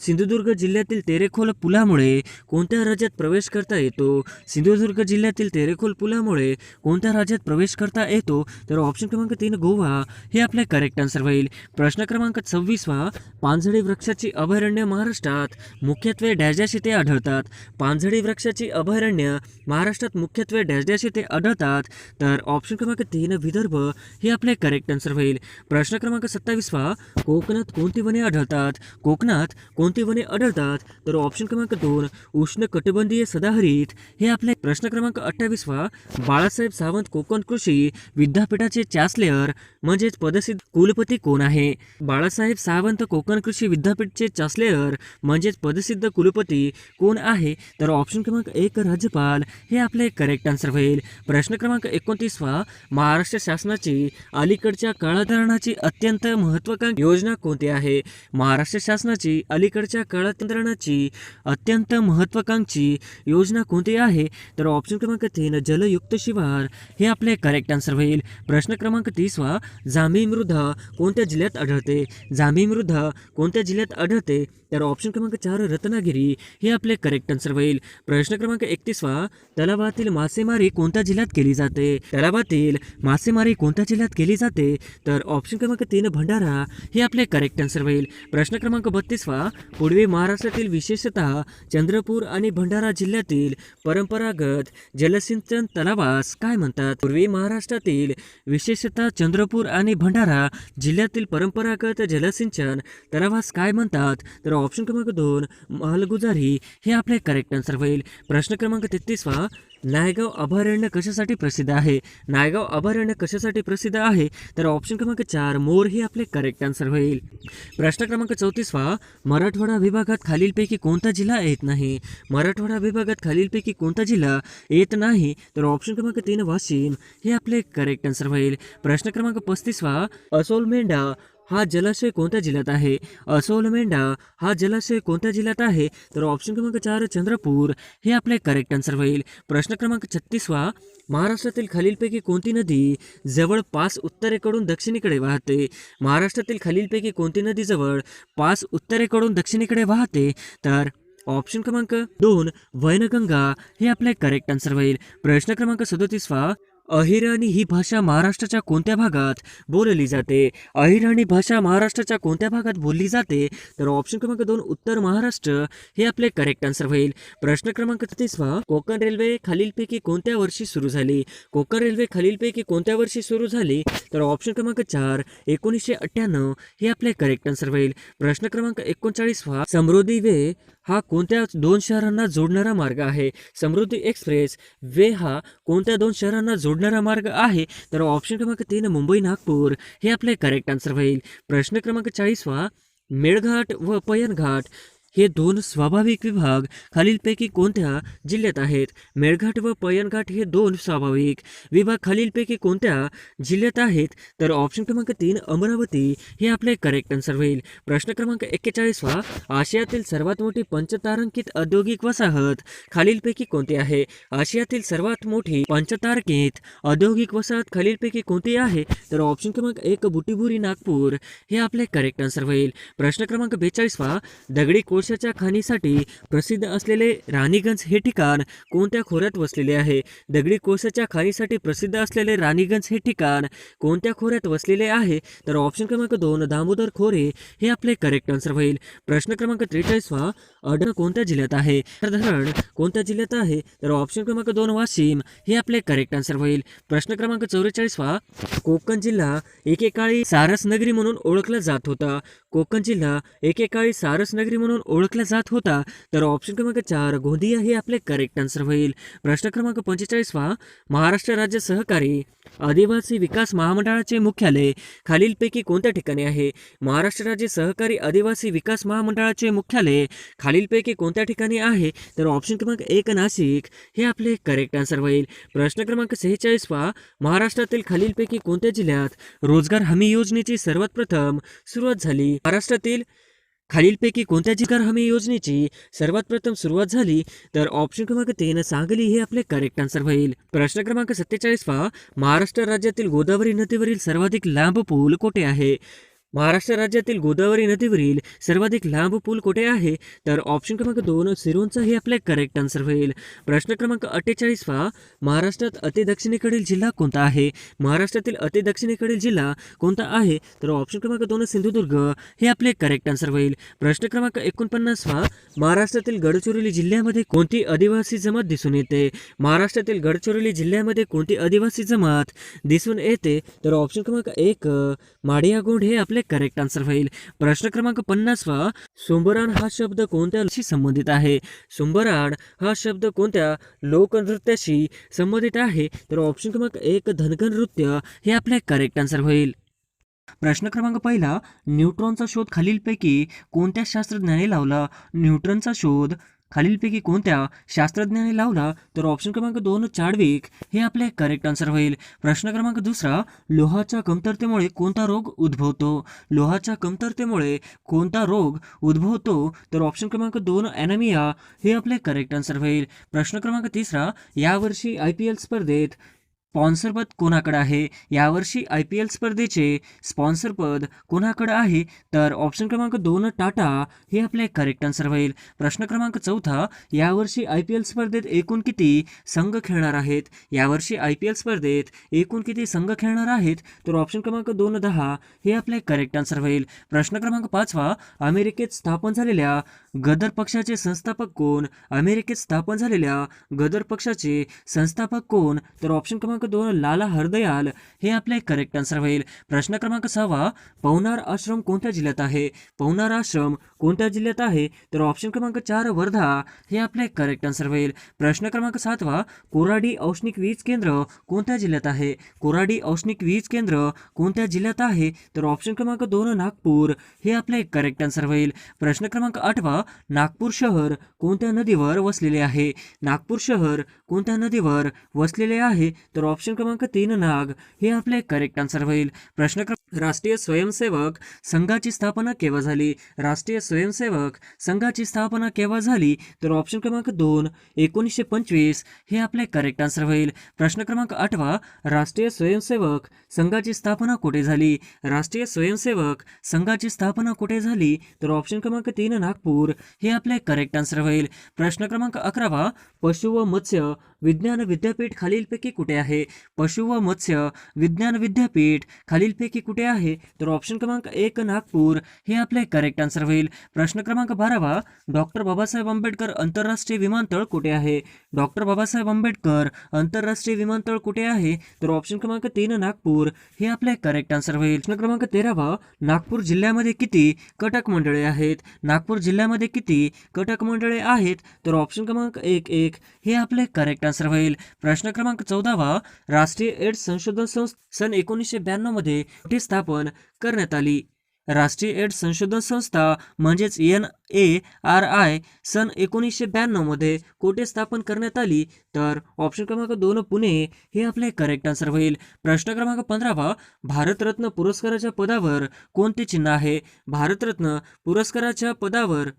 सिंधुदुर्ग जिल्ह्यातील तेरेखोल पुलामुळे कोणत्या राज्यात प्रवेश करता येतो? सिंधुदुर्ग जिल्ह्यातील तेरेखोल पुलामुळे कोणत्या राज्यात प्रवेश करता येतो? तर ऑप्शन क्रमांक 3 गोवा हे आपले करेक्ट आन्सर होईल. प्रश्न क्रमांक 26 पानझडी वृक्षाची अभयारण्य महाराष्ट्रात मुख्यत्वे डॅश डॅश येथे आढळतात? पानझडी वृक्षाची अभयारण्य महाराष्ट्रात मुख्यत्वे डॅश डॅश येथे आढळतात? तर ऑप्शन क्रमांक 3 विदर्भ हे आपले करेक्ट आन्सर होईल. प्रश्न क्रमांक 27 कोकणात कोणती वने आढळतात? कोकणात कोणती वने आढळतात? तर ऑप्शन क्रमांक 2 उष्ण कटिबंधीय सदाहरित हे आपले. प्रश्न क्रमांक 28 बाळासाहेब सावंत कोकण कृषी विद्यापीठाचे चान्सलर म्हणजेच पदसिद्ध कुलपती कोण आहे? बाळासाहेब सावंत सावंत कोकण कृषी विद्यापीठचे चान्सलर म्हणजेच पदसिद्ध कुलपती कोण आहे? तर ऑप्शन क्रमांक 1 राज्यपाल हे आपले करेक्ट आन्सर होईल. प्रश्न क्रमांक 29 महाराष्ट्र शासनाची अलीकडच्या काळाधरणाची अत्यंत महत्त्वाकांक्षी योजना कोणती आहे? महाराष्ट्र शासनाची अलीकडच्या काळाधरणाची अत्यंत महत्त्वाकांक्षी योजना कोणती आहे? तर ऑप्शन क्रमांक 3 जलयुक्त शिवार हे आपले करेक्ट आन्सर होईल. प्रश्न क्रमांक 30 जांभी मृदा कोणत्या जिल्ह्यात आढळते? जांभी मृदा कोणत्या जिल्ह्यात आढळते? तर ऑप्शन क्रमांक 4 रत्नागिरी हे आपले करेक्ट आन्सर होईल. प्रश्न क्रमांक 31 तलावातील मासेमारी कोणत्या जिल्ह्यात केली जाते? तलावातील मासेमारी कोणत्या जिल्ह्यात केली जाते? तर ऑप्शन क्रमांक 3 भंडारा हे आपले करेक्ट आन्सर होईल. प्रश्न क्रमांक 32 पूर्वी महाराष्ट्रातील विशेषतः चंद्रपूर आणि भंडारा जिल्ह्यातील परंपरागत जलसिंचन तलावास काय म्हणतात? पूर्वी महाराष्ट्रातील विशेषतः चंद्रपूर आणि भंडारा जिल्ह्यातील परंपरागत जलसिंचन तलावास काय म्हणतात? तर ऑप्शन क्रमांक 2 मालगुजारी हे आपले करेक्ट आन्सर होईल. प्रश्न क्रमांक 33 नायगाव अभयारण्य कशासाठी प्रसिद्ध आहे? नायगाव अभयारण्य कशासाठी प्रसिद्ध आहे? तर ऑप्शन क्रमांक 4 मोर हे आपले करेक्ट आन्सर होईल. प्रश्न क्रमांक 34 मराठवाडा विभागात खालीलपैकी कोणता जिल्हा येत नाही? मराठवाडा विभागात खालीलपैकी कोणता जिल्हा येत नाही? तर ऑप्शन क्रमांक 3 वाशिम हे आपले करेक्ट आन्सर होईल. प्रश्न क्रमांक 35 असोलमेंढा हा जलाशय कोणत्या जिल्ह्यात आहे? असोलमेंढा हा जलाशय कोणत्या जिल्ह्यात आहे? तर ऑप्शन क्रमांक 4 चंद्रपूर हे आपले करेक्ट आन्सर होईल. प्रश्न क्रमांक 36 महाराष्ट्रातील खालीलपैकी कोणती नदी जवळपास उत्तरेकडून दक्षिणेकडे वाहते? महाराष्ट्रातील खालीलपैकी कोणती नदी जवळपास उत्तरेकडून दक्षिणेकडे वाहते? तर ऑप्शन क्रमांक 2 वैनगंगा हे आपले करेक्ट आन्सर होईल. प्रश्न क्रमांक 37 अहिराणी ही भाषा महाराष्ट्राच्या कोणत्या भागात बोलली जाते? अहिराणी भाषा महाराष्ट्राच्या कोणत्या भागात बोलली जाते? तर ऑप्शन क्रमांक 2 उत्तर महाराष्ट्र हे आपले करेक्ट आन्सर होईल. प्रश्न क्रमांक 33 कोकण रेल्वे खालीलपैकी कोणत्या वर्षी सुरू झाली? कोकण रेल्वे खालीलपैकी कोणत्या वर्षी सुरू झाली? तर ऑप्शन क्रमांक 4 1998 हे आपले करेक्ट आन्सर होईल. प्रश्न क्रमांक 39 समृद्धी वे हा कोणत्या 2 शहरांना जोडणारा मार्ग आहे? समृद्धी एक्सप्रेस वे हा कोणत्या 2 शहरांना जोडणारा मार्ग आहे? तर ऑप्शन क्रमांक 3 मुंबई नागपूर हे आपले करेक्ट आन्सर होईल. प्रश्न क्रमांक 40 मेळघाट व पयनघाट हे 2 स्वाभाविक विभाग खालीलपैकी कोणत्या जिल्ह्यात आहेत? मेळघाट व पयनघाट हे 2 स्वाभाविक विभाग खालीलपैकी कोणत्या जिल्ह्यात आहेत? तर ऑप्शन क्रमांक 3 अमरावती हे आपले करेक्ट आन्सर होईल. प्रश्न क्रमांक 41 आशियातील सर्वात मोठी पंचतारांकित औद्योगिक वसाहत खालीलपैकी कोणती आहे? आशियातील सर्वात मोठी पंचतारांकित औद्योगिक वसाहत खालीलपैकी कोणती आहे? तर ऑप्शन क्रमांक 1 बुटिबुरी नागपूर हे आपले करेक्ट आन्सर होईल. प्रश्न क्रमांक 42 दगडी कोळशाच्या खाणीसाठी प्रसिद्ध असलेले राणीगंज हे ठिकाण कोणत्या खोऱ्यात वसलेले आहे? दगडी कोळशाच्या खाणीसाठी प्रसिद्ध असलेले राणीगंज हे ठिकाण कोणत्या खोऱ्यात वसलेले आहे? तर ऑप्शन क्रमांक 2 दामोदर खोरे हे आपले करेक्ट आन्सर होईल. प्रश्न क्रमांक 43 अडण कोणत्या जिल्ह्यात आहे? धरण कोणत्या जिल्ह्यात आहे? तर ऑप्शन क्रमांक 2 वाशिम हे आपले करेक्ट आन्सर होईल. प्रश्न क्रमांक 44 कोकण जिल्हा एकेकाळी सारस नगरी म्हणून ओळखला जात होता. कोकण जिल्हा एकेकाळी सारस नगरी म्हणून ओळखला जात होता. तर ऑप्शन क्रमांक 4 गोंदिया हे आपले करेक्ट आन्सर होईल. प्रश्न क्रमांक 45 महाराष्ट्र राज्य सहकारी आदिवासी विकास महामंडळाचे मुख्यालय खालीलपैकी कोणत्या ठिकाणी आहे? महाराष्ट्र राज्य सहकारी आदिवासी विकास महामंडळाचे मुख्यालय खालीलपैकी कोणत्या ठिकाणी आहे? तर ऑप्शन क्रमांक 1 नाशिक हे आपले करेक्ट आन्सर होईल. प्रश्न क्रमांक 46 महाराष्ट्रातील खालीलपैकी कोणत्या जिल्ह्यात रोजगार हमी योजनेची सर्वात प्रथम सुरुवात झाली? महाराष्ट्रातील खालीलपैकी कोणत्या रोजगार हमी योजनेची सर्वात प्रथम सुरुवात झाली? तर ऑप्शन क्रमांक 3 सांगली हे आपले करेक्ट आन्सर होईल. प्रश्न क्रमांक 47 महाराष्ट्र राज्यातील गोदावरी नदीवरील सर्वाधिक लांब पूल कोठे आहे? महाराष्ट्र राज्यातील गोदावरी नदीवरील सर्वाधिक लांब पूल कोठे आहे? तर ऑप्शन क्रमांक 2 सिरोंचा हे आपले करेक्ट आन्सर होईल. प्रश्न क्रमांक 48 महाराष्ट्रात अति दक्षिणेकडील जिल्हा कोणता आहे? महाराष्ट्रातील अति दक्षिणेकडील जिल्हा कोणता आहे? तर ऑप्शन क्रमांक 2 सिंधुदुर्ग हे आपले करेक्ट आन्सर होईल. प्रश्न क्रमांक 49 महाराष्ट्रातील गडचिरोली जिल्ह्यामध्ये कोणती आदिवासी जमात दिसून येते? महाराष्ट्रातील गडचिरोली जिल्ह्यामध्ये कोणती आदिवासी जमात दिसून येते? तर ऑप्शन क्रमांक 1 माडियागोंड हे आपले करेक्ट आन्सर होईल. प्रश्न क्रमांक 50 सुंबराण हा शब्द कोणत्या लोकांशी संबंधित आहे? सुंबराण हा शब्द कोणत्या लोकनृत्याशी संबंधित आहे? तर ऑप्शन क्रमांक 1 धनगर नृत्य हे आपले करेक्ट आन्सर होईल. प्रश्न क्रमांक पहिला, न्यूट्रॉनचा शोध खालीलपैकी कोणत्या शास्त्रज्ञाने लावला? न्यूट्रॉनचा शोध खालीलपैकी कोणत्या शास्त्रज्ञाने लावला? तर ऑप्शन क्रमांक 2 चार्विक हे आपले करेक्ट आन्सर होईल. प्रश्न क्रमांक दुसरा, लोहाच्या कमतरतेमुळे कोणता रोग उद्भवतो? लोहाच्या कमतरतेमुळे कोणता रोग उद्भवतो? तर ऑप्शन क्रमांक 2 ॲनेमिया हे आपले करेक्ट आन्सर होईल. प्रश्न क्रमांक तिसरा, यावर्षी IPL स्पर्धेत स्पॉन्सरपद कोणाकडे आहे? यावर्षी IPL स्पर्धेचे स्पॉन्सरपद कोणाकडे आहे? तर ऑप्शन क्रमांक 2 टाटा हे आपले करेक्ट आन्सर होईल. प्रश्न क्रमांक चौथा, यावर्षी IPL स्पर्धेत एकूण किती संघ खेळणार आहेत? यावर्षी IPL स्पर्धेत एकूण किती संघ खेळणार आहेत? तर ऑप्शन क्रमांक 2 10 हे आपले करेक्ट आन्सर होईल. प्रश्न क्रमांक पाचवा, अमेरिकेत स्थापन झालेल्या गदर पक्षाचे संस्थापक कोण? अमेरिकेत स्थापन झालेल्या गदर पक्षाचे संस्थापक कोण? तर ऑप्शन क्रमांक 2 लाला हरदयाल हे आपले करेक्ट आन्सर होईल. प्रश्न क्रमांक 6, पवनार आश्रम कोणत्या जिल्ह्यात आहे? पवनार आश्रम कोणत्या जिल्ह्यात आहे? तर ऑप्शन क्रमांक 4 वर्धा हे आपले करेक्ट आन्सर होईल. प्रश्न क्रमांक 7, कोराडी औष्णिक वीज केंद्र कोणत्या जिल्ह्यात आहे? कोराडी औष्णिक वीज केंद्र कोणत्या जिल्ह्यात आहे? तर ऑप्शन क्रमांक 2 नागपूर हे आपले करेक्ट आन्सर होईल. प्रश्न क्रमांक 8, नागपूर शहर कोणत्या नदीवर वसलेले आहे? नागपूर शहर कोणत्या नदीवर वसलेले आहे? तर ऑप्शन क्रमांक 3 नाग हे आपले करेक्ट आन्सर होईल. प्रश्न क्रमांक, राष्ट्रीय स्वयंसेवक संघाची स्थापना केव्हा झाली? राष्ट्रीय स्वयंसेवक संघाची स्थापना केव्हा झाली? तर ऑप्शन क्रमांक 2 1925 हे आपले करेक्ट आन्सर होईल. प्रश्न क्रमांक 8, राष्ट्रीय स्वयंसेवक संघाची स्थापना कुठे झाली? राष्ट्रीय स्वयंसेवक संघाची स्थापना कुठे झाली? तर ऑप्शन क्रमांक 3 नागपूर हे आपले करेक्ट आन्सर होईल. प्रश्न क्रमांक 11, पशु व मत्स्य विज्ञान विद्यापीठ खालीलपैकी कुठे आहे? पशु व मत्स्य विज्ञान विद्यापीठ खालीलपैकी कुठे आहे? तर ऑप्शन क्रमांक 1 नागपूर हे आपले करेक्ट आन्सर होईल. प्रश्न क्रमांक 12, डॉक्टर बाबासाहेब आंबेडकर आंतरराष्ट्रीय विमानतळ कुठे आहे? डॉक्टर बाबासाहेब आंबेडकर आंतरराष्ट्रीय विमानतळ कुठे आहे? तर ऑप्शन क्रमांक 3 नागपूर हे आपले करेक्ट आन्सर होईल. प्रश्न क्रमांक 13, नागपूर जिल्ह्यामध्ये किती कटक मंडळे आहेत? नागपूर जिल्ह्यामध्ये किती कटक मंडळे आहेत? तर ऑप्शन क्रमांक 1 हे आपले करेक्ट आन्सर होईल. प्रश्न क्रमांक 14, राष्ट्रीय एड्स संशोधन संस्था सन 1992 मध्ये कुठे स्थापन करण्यात आली? राष्ट्रीय एड्स संशोधन संस्था म्हणजेच NARI सन 1992 मध्ये कुठे स्थापन करण्यात आली? तर ऑप्शन क्रमांक 2 पुणे हे आपले करेक्ट आन्सर होईल. प्रश्न क्रमांक 15, भारतरत्न पुरस्काराच्या पदावर कोणते चिन्ह आहे? भारतरत्न पुरस्काराच्या पदावर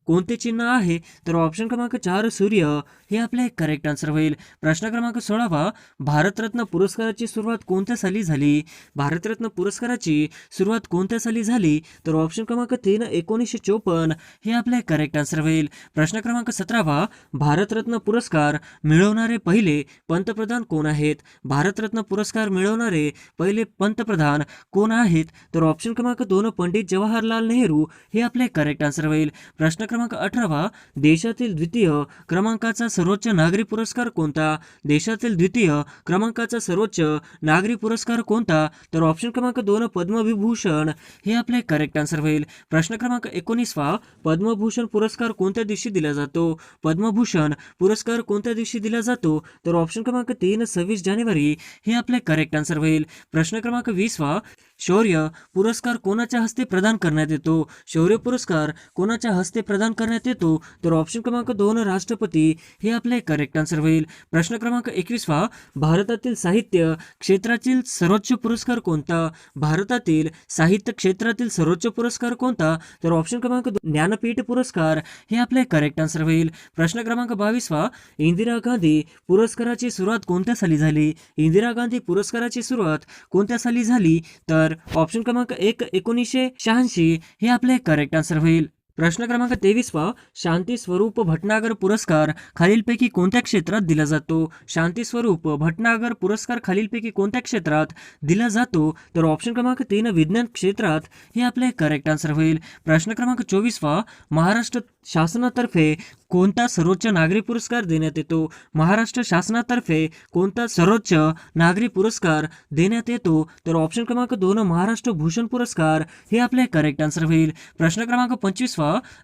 कोणते चिन्ह आहे? तर ऑप्शन क्रमांक 4 सूर्य हे आपले करेक्ट आन्सर होईल. प्रश्न क्रमांक 16, भारतरत्न पुरस्काराची सुरुवात कोणत्या साली झाली? भारतरत्न पुरस्काराची सुरुवात कोणत्या साली झाली? तर ऑप्शन क्रमांक 3 1954 हे आपले करेक्ट आन्सर होईल. प्रश्न क्रमांक 17, भारतरत्न पुरस्कार मिळवणारे पहिले पंतप्रधान कोण आहेत? भारतरत्न पुरस्कार मिळवणारे पहिले पंतप्रधान कोण आहेत? तर ऑप्शन क्रमांक 2 पंडित जवाहरलाल नेहरू हे आपले करेक्ट आन्सर होईल. प्रश्न क्रमांक 18, देशातील द्वितीय क्रमांकाचा सर्वोच्च नागरी पुरस्कार कोणता? देशातील द्वितीय क्रमांकाचा सर्वोच्च नागरी पुरस्कार कोणता? तर ऑप्शन क्रमांक 2 पद्मविभूषण हे आपले करेक्ट आन्सर होईल. प्रश्न क्रमांक 19, पद्मभूषण पुरस्कार कोणत्या दिवशी दिला जातो? पद्मभूषण पुरस्कार कोणत्या दिवशी दिला जातो? तर ऑप्शन क्रमांक 3 26 जानेवारी हे आपले करेक्ट आन्सर होईल. प्रश्न क्रमांक 20, शौर्य पुरस्कार कोणाच्या हस्ते प्रदान करण्यात येतो? शौर्य पुरस्कार कोणाच्या हस्ते प्रदान करण्यात येतो? तर ऑप्शन क्रमांक 2 राष्ट्रपती हे आपले करेक्ट आन्सर होईल. प्रश्न क्रमांक 21, भारतातील साहित्य क्षेत्रातील सर्वोच्च पुरस्कार कोणता? भारतातील साहित्य क्षेत्रातील सर्वोच्च पुरस्कार कोणता? तर ऑप्शन क्रमांक 2 ज्ञानपीठ पुरस्कार हे आपले करेक्ट आन्सर होईल. प्रश्न क्रमांक 22, इंदिरा गांधी पुरस्काराची सुरुवात कोणत्या साली झाली? इंदिरा गांधी पुरस्काराची सुरुवात कोणत्या साली झाली? तर ऑप्शन क्रमांक 1 1986 हे आपले करेक्ट आन्सर होईल. प्रश्न क्रमांक 23, शांती स्वरूप भटनागर पुरस्कार खालीलपैकी कोणत्या क्षेत्रात दिला जातो? शांती स्वरूप भटनागर पुरस्कार खालीलपैकी कोणत्या क्षेत्रात दिला जातो? तर ऑप्शन क्रमांक 3 विज्ञान क्षेत्रात हे आपले करेक्ट आन्सर होईल. प्रश्न क्रमांक 24, महाराष्ट्र शासनातर्फे कोणता सर्वोच्च नागरी पुरस्कार देण्यात येतो? महाराष्ट्र शासनातर्फे कोणता सर्वोच्च नागरी पुरस्कार देण्यात येतो? तर ऑप्शन क्रमांक 2 महाराष्ट्र भूषण पुरस्कार हे आपले करेक्ट आन्सर होईल. प्रश्न क्रमांक 25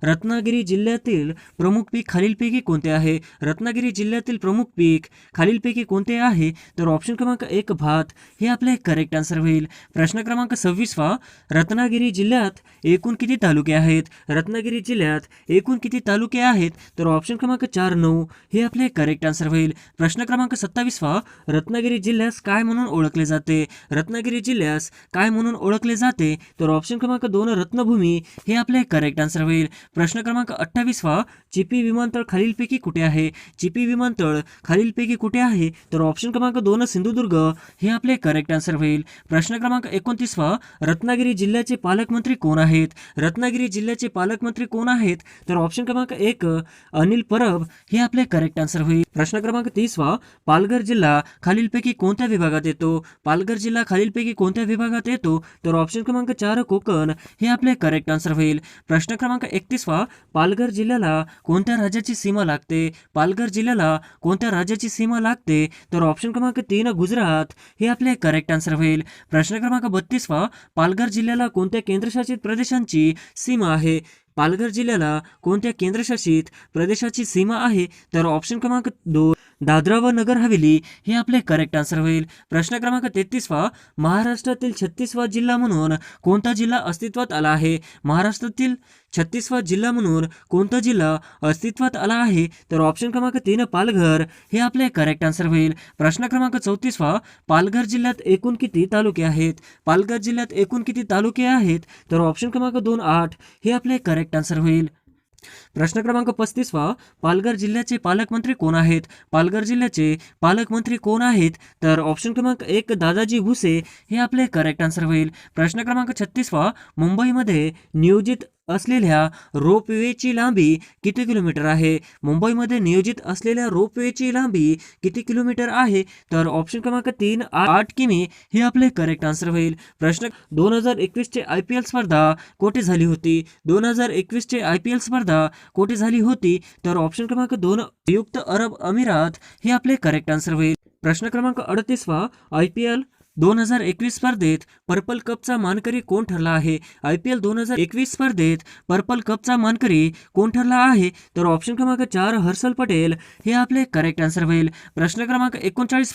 रत्नागिरी जिल्ह्यातील प्रमुख पीक खालीलपैकी कोणते आहे? रत्नागिरी जिल्ह्यातील प्रमुख पीक खालीलपैकी कोणते आहे? तर ऑप्शन क्रमांक 1 भात हे आपले करेक्ट आन्सर होईल. प्रश्न क्रमांक 26 रत्नागिरी जिल्ह्यात एकूण किती तालुके आहेत? रत्नागिरी जिल्ह्यात एकूण किती तालुके आहेत? तर ऑप्शन क्रमांक 4 9 हे आपले करेक्ट आन्सर होईल. प्रश्न क्रमांक 27 रत्नागिरी जिल्ह्यास काय म्हणून ओळखले जाते? रत्नागिरी जिल्ह्यास काय म्हणून ओळखले जाते? तर ऑप्शन क्रमांक 2 रत्नभूमी हे आपले करेक्ट आन्सर होईल. प्रश्न क्रमांक 28 चिपी विमानतळ खालीलपैकी कुठे आहे? चिपी विमानतळ खालीलपैकी कुठे आहे? तर ऑप्शन क्रमांक 2 सिंधुदुर्ग हे आपले करेक्ट आन्सर होईल. प्रश्न क्रमांक 29 रत्नागिरी जिल्ह्याचे पालकमंत्री कोण आहेत? रत्नागिरी जिल्ह्याचे पालकमंत्री कोण आहेत? तर ऑप्शन क्रमांक 1 अनिल परब हे आपले करेक्ट आन्सर होईल. प्रश्न क्रमांक 30 पालघर जिल्हा खालीलपैकी कोणत्या विभागात येतो? पालघर जिल्हा खालीलपैकी कोणत्या विभागात येतो? तर ऑप्शन क्रमांक 4 कोकण हे आपले करेक्ट आन्सर होईल. प्रश्न क्रमांक 31 पालघर जिल्ह्याला कोणत्या राज्याची सीमा लागते? पालघर जिल्ह्याला कोणत्या राज्याची सीमा लागते? तर ऑप्शन क्रमांक 3 गुजरात हे आपले करेक्ट आन्सर होईल. प्रश्न क्रमांक 32 पालघर जिल्ह्याला कोणत्या केंद्रशासित प्रदेशांची सीमा आहे? पालघर जिल्ह्याला कोणत्या केंद्रशासित प्रदेशाची सीमा आहे? तर ऑप्शन क्रमांक 2 दादरा व नगर हवेली हे आपले करेक्ट आन्सर होईल. प्रश्न क्रमांक 33 महाराष्ट्रातील 36वा जिल्हा म्हणून कोणता जिल्हा अस्तित्वात आला आहे? महाराष्ट्रातील 36वा जिल्हा म्हणून कोणता जिल्हा अस्तित्वात आला आहे? तर ऑप्शन क्रमांक 3 पालघर हे आपले करेक्ट आन्सर होईल. प्रश्न क्रमांक 34 पालघर जिल्ह्यात एकूण किती तालुके आहेत? पालघर जिल्ह्यात एकूण किती तालुके आहेत? तर ऑप्शन क्रमांक 2 8 हे आपले करेक्ट आन्सर होईल. प्रश्न क्रमांक 35 पालघर जिल्ह्याचे पालकमंत्री कोण आहेत? पालघर जिल्ह्याचे पालकमंत्री कोण आहेत? तर ऑप्शन क्रमांक 1 दादाजी भुसे हे आपले करेक्ट आन्सर होईल. प्रश्न क्रमांक 36 मुंबईमध्ये नियोजित असलेल्या रोपवेची लांबी किती किलोमीटर आहे? मुंबईमध्ये नियोजित असलेल्या रोपवेची लांबी किती किलोमीटर आहे? तर ऑप्शन क्रमांक 3 8 किमी हे आपले करेक्ट आन्सर होईल. प्रश्न 2021 चे IPL स्पर्धा कोठे झाली होती? 2021 चे IPL स्पर्धा कोठे झाली होती? तर ऑप्शन क्रमांक 2 संयुक्त अरब अमिरात हे आपले करेक्ट आन्सर होईल. प्रश्न क्रमांक 38 IPL 2021 स्पर्धेत पर्पल कपचा मानकरी कोण ठरला आहे? IPL 2021 स्पर्धेत पर्पल कपचा मानकरी कोण ठरला आहे? तर ऑप्शन क्रमांक 4 हर्षल पटेल हे आपले करेक्ट आन्सर होईल. प्रश्न क्रमांक 39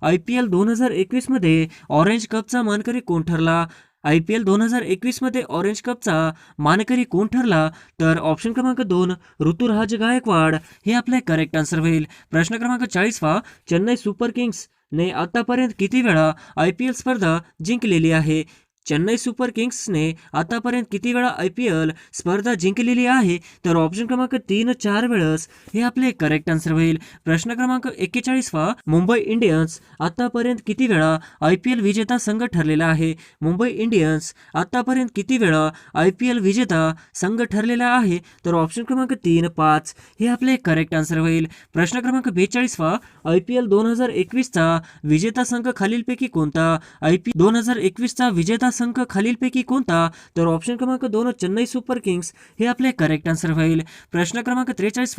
IPL 2021 मध्ये ऑरेंज कपचा मानकरी कोण ठरला? IPL 2021 मध्ये ऑरेंज कपचा मानकरी कोण ठरला? तर ऑप्शन क्रमांक 2 ऋतुराज गायकवाड हे आपले करेक्ट आन्सर होईल. प्रश्न क्रमांक 40 चेन्नई सुपर किंग्स ने आतापर्यंत किती वेळा IPL स्पर्धा जिंकलेली आहे? चेन्नई सुपर किंग्सने आतापर्यंत किती वेळा IPL स्पर्धा जिंकलेली आहे? तर ऑप्शन क्रमांक 3 4 वेळेस हे आपले करेक्ट आन्सर होईल. प्रश्न क्रमांक 41 मुंबई इंडियन्स आतापर्यंत किती वेळा IPL विजेता संघ ठरलेला आहे? मुंबई इंडियन्स आतापर्यंत किती वेळा IPL विजेता संघ ठरलेला आहे? तर ऑप्शन क्रमांक 3 5 हे आपले करेक्ट आन्सर होईल. प्रश्न क्रमांक 42 IPL 2021 चा विजेता संघ खालीलपैकी कोणता? IPL 2021 चा विजेता संघ खालीलपैकी कोणता? तर ऑप्शन क्रमांक 2 चेन्नई सुपर किंग्स हे आपले करेक्ट आन्सर होईल. प्रश्न क्रमांक 43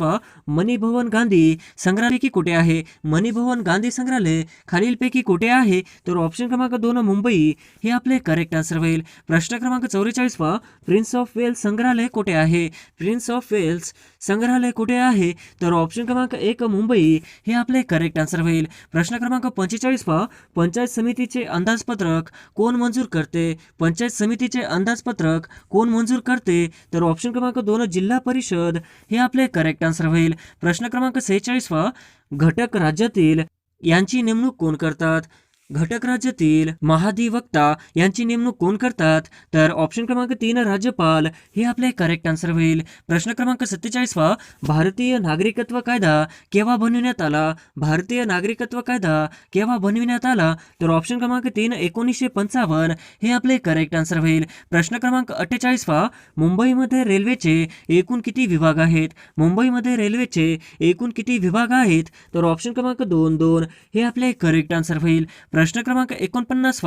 मणिभवन गांधी संग्रहालय कुठे आहे? मणिभवन गांधी संग्रहालय खालीलपैकी कुठे आहे? तर ऑप्शन क्रमांक 2 मुंबई हे आपले करेक्ट आन्सर होईल. प्रश्न क्रमांक 44 प्रिन्स ऑफ वेल्स संग्रहालय कुठे आहे? प्रिन्स ऑफ वेल्स संग्रहालय कुठे आहे? तर ऑप्शन क्रमांक 1 मुंबई हे आपले करेक्ट आन्सर होईल. प्रश्न क्रमांक 45 पंचायत समितीचे अंदाजपत्रक कोण मंजूर करते? पंचायत समितीचे अंदाजपत्रक कोण मंजूर करते? तर ऑप्शन क्रमांक 2 जिल्हा परिषद हे आपले करेक्ट आन्सर होईल. प्रश्न क्रमांक 46 घटक राज्यातील यांची नेमणूक कोण करतात? घटक राज्यातील महाधिवक्ता यांची नेमणूक कोण करतात? तर ऑप्शन क्रमांक 3 राज्यपाल हे आपले करेक्ट आन्सर होईल. प्रश्न क्रमांक 47 भारतीय नागरिकत्व कायदा केव्हा बनविण्यात आला? भारतीय नागरिकत्व कायदा केव्हा बनविण्यात आला? तर ऑप्शन क्रमांक 3 1955 हे आपले करेक्ट आन्सर होईल. प्रश्न क्रमांक 48 मुंबईमध्ये रेल्वेचे एकूण किती विभाग आहेत? मुंबईमध्ये रेल्वेचे एकूण किती विभाग आहेत? तर ऑप्शन क्रमांक 2 2 हे आपले करेक्ट आन्सर होईल. प्रश्न क्रमांक 49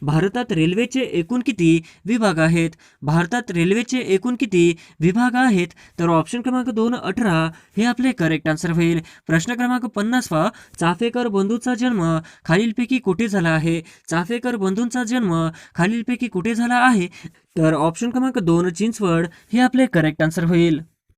भारतात रेल्वेचे एकूण किती विभाग आहेत? भारतात रेल्वेचे एकूण किती विभाग आहेत? तर ऑप्शन क्रमांक 2 18 हे आपले करेक्ट आन्सर होईल. प्रश्न क्रमांक 50 चाफेकर बंधूंचा जन्म खालीलपैकी कुठे झाला आहे? चाफेकर बंधूंचा जन्म खालीलपैकी कुठे झाला आहे? तर ऑप्शन क्रमांक 2 चिंचवड हे आपले करेक्ट आन्सर होईल.